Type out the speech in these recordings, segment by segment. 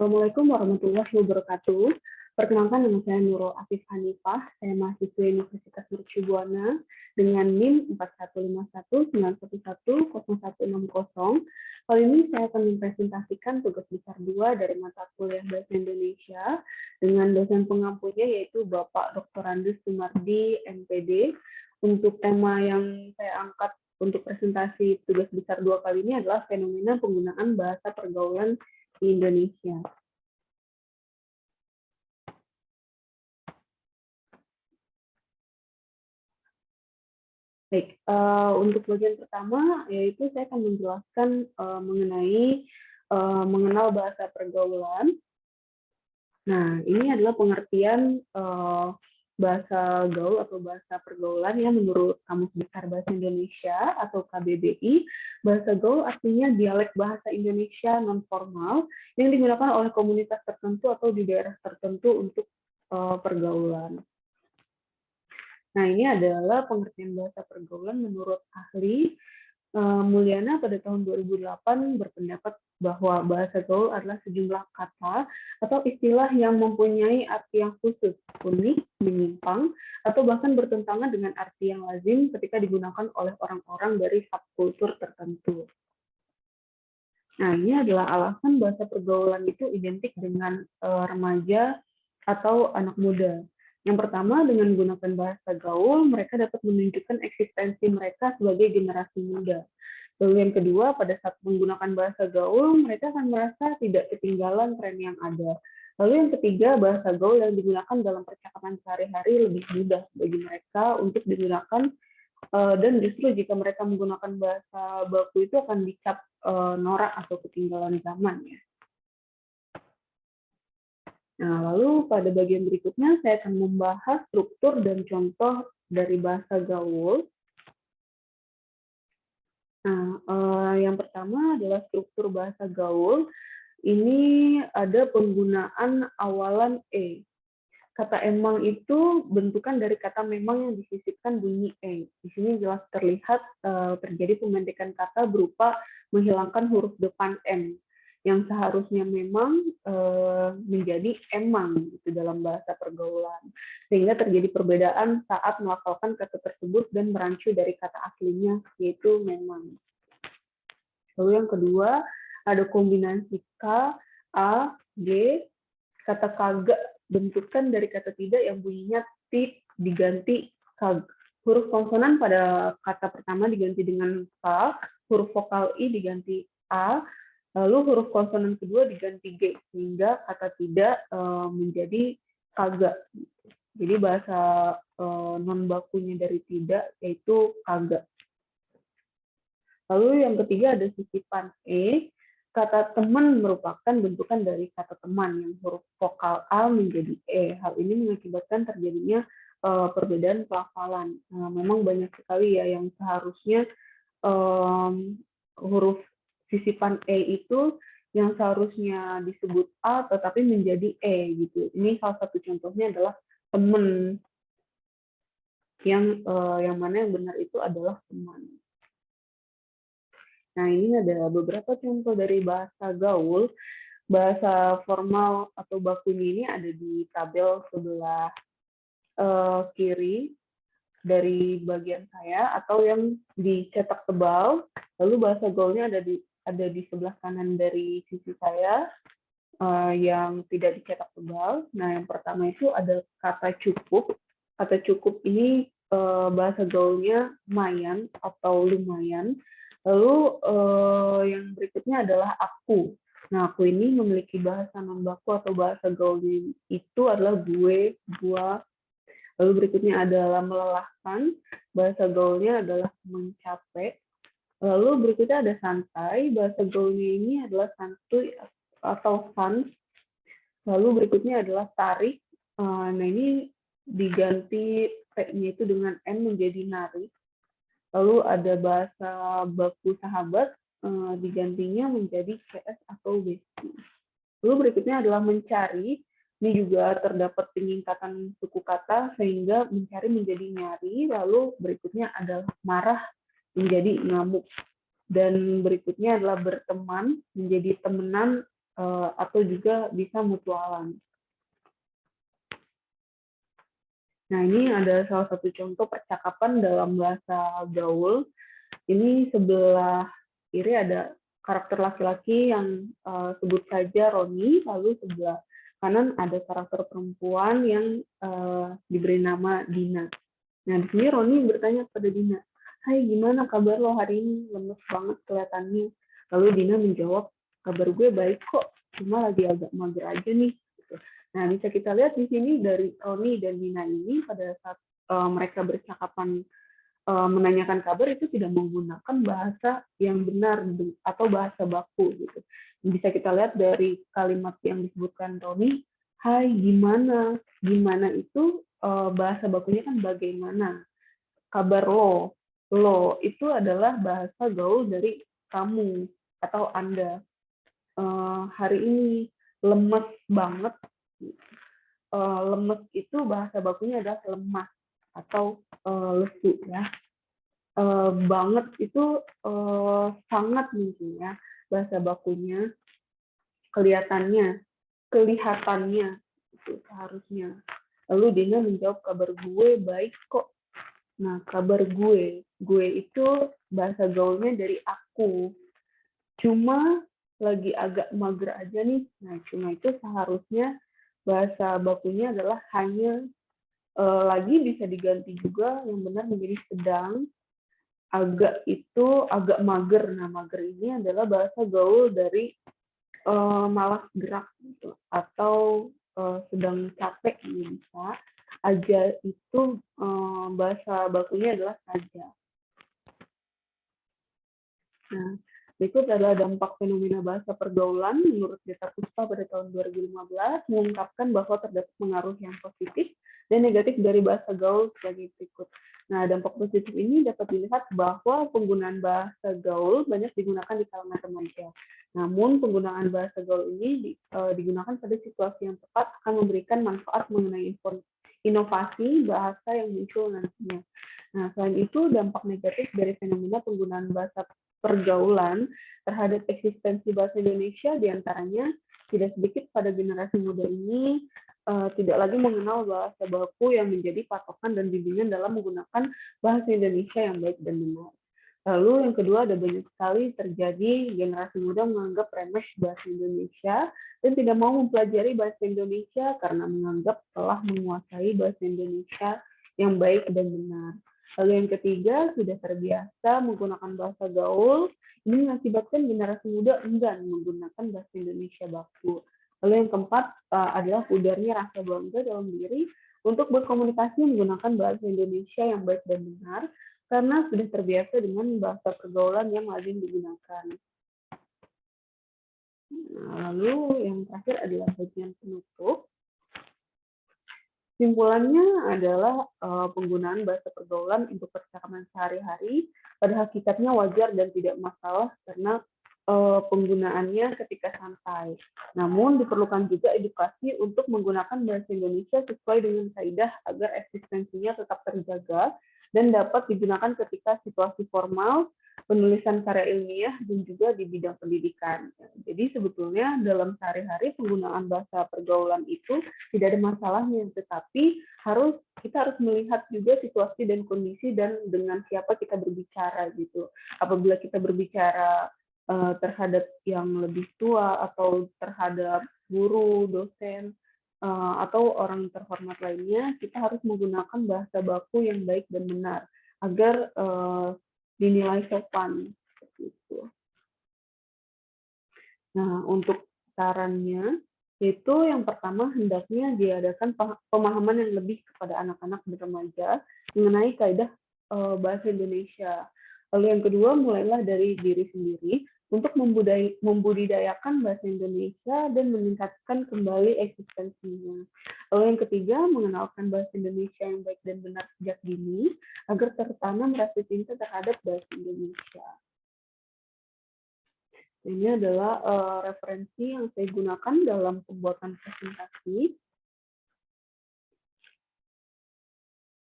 Assalamualaikum warahmatullahi wabarakatuh. Perkenalkan, nama saya Nurul Afif Hanifah. Saya mahasiswa Universitas Mercu Buana dengan NIM 4151911060. Kali ini saya akan mempresentasikan tugas besar 2 dari mata kuliah Bahasa Indonesia dengan dosen pengampunya yaitu Bapak Dr. Andus Sumardi, MPD. Untuk tema yang saya angkat untuk presentasi tugas besar 2 kali ini adalah fenomena penggunaan bahasa pergaulan di Indonesia. Baik, untuk bagian pertama yaitu saya akan menjelaskan mengenai mengenal bahasa pergaulan. Nah, ini adalah pengertian bahasa gaul atau bahasa pergaulan yang menurut Kamus Besar Bahasa Indonesia atau KBBI. Bahasa gaul artinya dialek bahasa Indonesia non-formal yang digunakan oleh komunitas tertentu atau di daerah tertentu untuk pergaulan. Nah, ini adalah pengertian bahasa pergaulan menurut ahli Mulyana pada tahun 2008 berpendapat bahwa bahasa gaul adalah sejumlah kata atau istilah yang mempunyai arti yang khusus, unik, menyimpang, atau bahkan bertentangan dengan arti yang lazim ketika digunakan oleh orang-orang dari subkultur tertentu. Nah, ini adalah alasan bahasa pergaulan itu identik dengan remaja atau anak muda. Yang pertama, dengan menggunakan bahasa gaul, mereka dapat menunjukkan eksistensi mereka sebagai generasi muda. Lalu yang kedua, pada saat menggunakan bahasa gaul, mereka akan merasa tidak ketinggalan tren yang ada. Lalu yang ketiga, bahasa gaul yang digunakan dalam percakapan sehari-hari lebih mudah bagi mereka untuk digunakan, dan justru jika mereka menggunakan bahasa baku itu akan dicap norak atau ketinggalan zaman ya. Nah, lalu pada bagian berikutnya saya akan membahas struktur dan contoh dari bahasa gaul. Nah, yang pertama adalah struktur bahasa gaul. Ini ada penggunaan awalan e. Kata emang itu bentukan dari kata memang yang disisipkan bunyi e. Di sini jelas terlihat terjadi pemendekan kata berupa menghilangkan huruf depan m yang seharusnya memang menjadi emang gitu dalam bahasa pergaulan. Sehingga terjadi perbedaan saat melafalkan kata tersebut dan merancu dari kata aslinya yaitu memang. Lalu yang kedua ada kombinasi k, a, g, kata kagak bentukan dari kata tidak yang bunyinya tit diganti kag. Huruf konsonan pada kata pertama diganti dengan k, huruf vokal i diganti a, lalu huruf konsonan kedua diganti g, sehingga kata tidak menjadi kagak. Jadi bahasa non bakunya dari tidak yaitu kagak. Lalu yang ketiga ada sisipan e. Kata teman merupakan bentukan dari kata teman yang huruf vokal A menjadi E. Hal ini mengakibatkan terjadinya perbedaan pelafalan. Nah, memang banyak sekali ya yang seharusnya huruf sisipan E itu yang seharusnya disebut A tetapi menjadi E gitu. Ini salah satu contohnya adalah teman yang mana yang benar itu adalah teman. Nah, ini ada beberapa contoh dari bahasa gaul. Bahasa formal atau bakunya ini ada di tabel sebelah kiri dari bagian saya atau yang dicetak tebal. Lalu bahasa gaulnya ada di sebelah kanan dari sisi saya yang tidak dicetak tebal. Nah, yang pertama itu ada kata cukup. Kata cukup ini bahasa gaulnya mayan atau lumayan. Lalu yang berikutnya adalah aku. Nah, aku ini memiliki bahasa non-baku atau bahasa gaulnya itu adalah gue, gua. Lalu berikutnya adalah melelahkan. Bahasa gaulnya adalah mencapai. Lalu berikutnya ada santai. Bahasa gaulnya ini adalah santuy atau fun. Lalu berikutnya adalah tarik. Nah, ini diganti T-nya itu dengan N menjadi narik. Lalu ada bahasa baku sahabat, digantinya menjadi CS atau besti. Lalu berikutnya adalah mencari. Ini juga terdapat peningkatan suku kata sehingga mencari menjadi nyari. Lalu berikutnya adalah marah menjadi ngamuk. Dan berikutnya adalah berteman menjadi temenan atau juga bisa mutualan. Nah, ini ada salah satu contoh percakapan dalam bahasa gaul. Ini sebelah kiri ada karakter laki-laki yang sebut saja Roni, lalu sebelah kanan ada karakter perempuan yang diberi nama Dina. Nah, di sini Roni bertanya kepada Dina, "Hai, gimana kabar lo hari ini? Lemes banget kelihatannya." Lalu Dina menjawab, "Kabar gue baik kok, cuma lagi agak mager aja nih." Gitu. Nah, bisa kita lihat di sini dari Roni dan Dina ini pada saat mereka bercakapan menanyakan kabar itu tidak menggunakan bahasa yang benar atau bahasa baku gitu. Bisa kita lihat dari kalimat yang disebutkan Roni, "Hai, gimana?" Gimana itu bahasa bakunya kan bagaimana. Kabar lo. Lo itu adalah bahasa gaul dari kamu atau Anda. Hari ini lemes banget. Lemes itu bahasa bakunya adalah lemah atau lesu ya. Banget itu sangat mungkin ya bahasa bakunya, kelihatannya itu seharusnya. Lalu Dina menjawab, "Kabar gue baik kok." Nah, kabar gue itu bahasa gaulnya dari aku. Cuma lagi agak mager aja nih. Nah, cuma itu seharusnya bahasa bakunya adalah hanya, lagi bisa diganti juga yang benar menjadi sedang. Agak itu agak mager. Nah, mager ini adalah bahasa gaul dari malas gerak gitu, atau sedang capek ini bisa. Aja itu bahasa bakunya adalah saja. Nah, berikut adalah dampak fenomena bahasa pergaulan menurut Data Puspa pada tahun 2015 mengungkapkan bahwa terdapat pengaruh yang positif dan negatif dari bahasa gaul sebagai berikut. Nah, dampak positif ini dapat dilihat bahwa penggunaan bahasa gaul banyak digunakan di kalangan remaja. Namun, penggunaan bahasa gaul ini digunakan pada situasi yang tepat akan memberikan manfaat mengenai inovasi bahasa yang muncul nantinya. Nah, selain itu, dampak negatif dari fenomena penggunaan bahasa pergaulan terhadap eksistensi bahasa Indonesia diantaranya tidak sedikit pada generasi muda ini tidak lagi mengenal bahasa baku yang menjadi patokan dan bimbingan dalam menggunakan bahasa Indonesia yang baik dan benar. Lalu yang kedua, ada banyak sekali terjadi generasi muda menganggap remeh bahasa Indonesia dan tidak mau mempelajari bahasa Indonesia karena menganggap telah menguasai bahasa Indonesia yang baik dan benar. Lalu yang ketiga, sudah terbiasa menggunakan bahasa gaul, ini mengakibatkan generasi muda enggan menggunakan bahasa Indonesia baku. Lalu yang keempat adalah pudarnya rasa bangga dalam diri untuk berkomunikasi menggunakan bahasa Indonesia yang baik dan benar, karena sudah terbiasa dengan bahasa pergaulan yang lazim digunakan. Nah, lalu yang terakhir adalah bagian penutup. Simpulannya adalah penggunaan bahasa pergaulan untuk percakapan sehari-hari pada hakikatnya wajar dan tidak masalah karena penggunaannya ketika santai. Namun diperlukan juga edukasi untuk menggunakan bahasa Indonesia sesuai dengan kaidah agar eksistensinya tetap terjaga dan dapat digunakan ketika situasi formal, penulisan karya ilmiah, dan juga di bidang pendidikan. Jadi sebetulnya dalam sehari-hari penggunaan bahasa pergaulan itu tidak ada masalahnya, tetapi kita harus melihat juga situasi dan kondisi dan dengan siapa kita berbicara gitu. Apabila kita berbicara terhadap yang lebih tua atau terhadap guru, dosen, atau orang terhormat lainnya, kita harus menggunakan bahasa baku yang baik dan benar agar dinilai sopan. Gitu. Nah, untuk sarannya, itu yang pertama hendaknya diadakan pemahaman yang lebih kepada anak-anak dan remaja mengenai kaidah bahasa Indonesia. Lalu yang kedua, mulailah dari diri sendiri untuk membudidayakan bahasa Indonesia dan meningkatkan kembali eksistensinya. Lalu yang ketiga, mengenalkan bahasa Indonesia yang baik dan benar sejak dini agar tertanam rasa cinta terhadap bahasa Indonesia. Ini adalah referensi yang saya gunakan dalam pembuatan presentasi.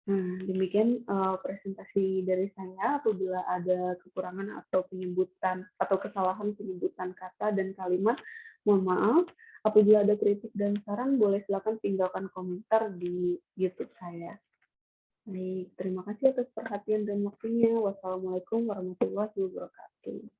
Nah, demikian presentasi dari saya. Apabila ada kekurangan atau penyebutan atau kesalahan penyebutan kata dan kalimat, Mohon maaf, apabila ada kritik dan saran boleh silakan tinggalkan komentar di YouTube saya. Baik, terima kasih atas perhatian dan waktunya. Wassalamualaikum warahmatullahi wabarakatuh.